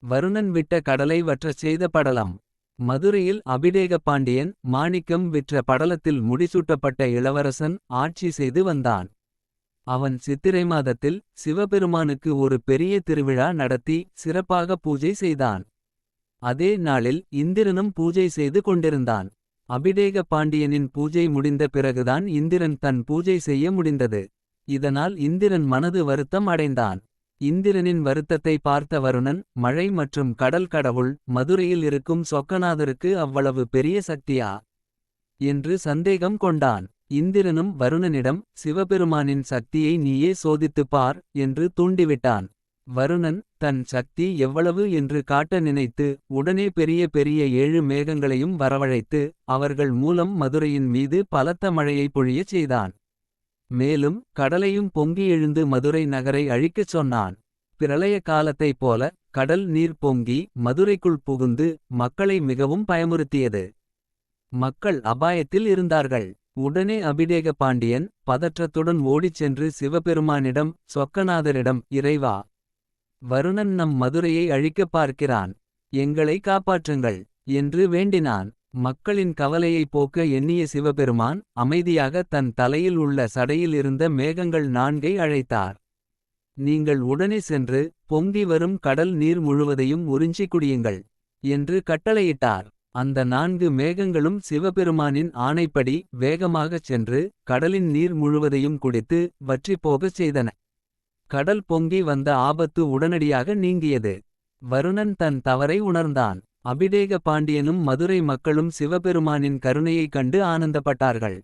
வருணன் விட்ட கடலை வற்றச் செய்த படலம். மதுரையில் அபிடேக பாண்டியன் மாணிக்கம் விற்ற படலத்தில் முடிசூட்டப்பட்ட இளவரசன் ஆட்சி செய்து வந்தான். அவன் சித்திரை மாதத்தில் சிவபெருமானுக்கு ஒரு பெரிய திருவிழா நடத்தி சிறப்பாக பூஜை செய்தான். அதே நாளில் இந்திரனும் பூஜை செய்து கொண்டிருந்தான். அபிடேக பாண்டியனின் பூஜை முடிந்த பிறகுதான் இந்திரன் தன் பூஜை செய்ய முடிந்தது. இதனால் இந்திரன் மனது வருத்தம் அடைந்தான். இந்திரனின் வருத்தத்தை பார்த்த வருணன் மழை மற்றும் கடல் கடவுள் மதுரையில் இருக்கும் சொக்கநாதருக்கு அவ்வளவு பெரிய சக்தியா என்று சந்தேகம் கொண்டான். இந்திரனும் வருணனிடம் சிவபெருமானின் சக்தியை நீயே சோதித்துப் பார் என்று தூண்டிவிட்டான். வருணன் தன் சக்தி எவ்வளவு என்று காட்ட நினைத்து உடனே பெரிய பெரிய 7 மேகங்களையும் வரவழைத்து அவர்கள் மூலம் மதுரையின் மீது பலத்த மழையை பொழியச் செய்தான். மேலும் கடலையும் பொங்கி எழுந்து மதுரை நகரை அழிக்கச் சொன்னான். பிரளய காலத்தைப் போல கடல் நீர் பொங்கி மதுரைக்குள் புகுந்து மக்களை மிகவும் பயமுறுத்தியது. மக்கள் அபாயத்தில் இருந்தார்கள். உடனே அபிடேக பாண்டியன் பதற்றத்துடன் ஓடிச் சென்று சிவபெருமானிடம் சொக்கநாதரிடம் இறைவா, வருணன் நம் மதுரையை அழிக்கப் பார்க்கிறான், எங்களை காப்பாற்றுங்கள் என்று வேண்டினான். மக்களின் கவலையை போக்க எண்ணிய சிவபெருமான் அமைதியாக தன் தலையில் உள்ள சடையில் இருந்த மேகங்கள் 4ஐ அழைத்தார். நீங்கள் உடனே சென்று பொங்கி வரும் கடல் நீர் முழுவதையும் உறிஞ்சி குடியுங்கள் என்று கட்டளையிட்டார். அந்த 4 மேகங்களும் சிவபெருமானின் ஆணைப்படி வேகமாகச் சென்று கடலின் நீர் முழுவதையும் குடித்து வற்றிப்போகச் செய்தன. கடல் பொங்கி வந்த ஆபத்து உடனடியாக நீங்கியது. வருணன் தன் தவறை உணர்ந்தான். அபிடேக பாண்டியனும் மதுரை மக்களும் சிவபெருமானின் கருணையைக் கண்டு ஆனந்தப்பட்டார்கள்.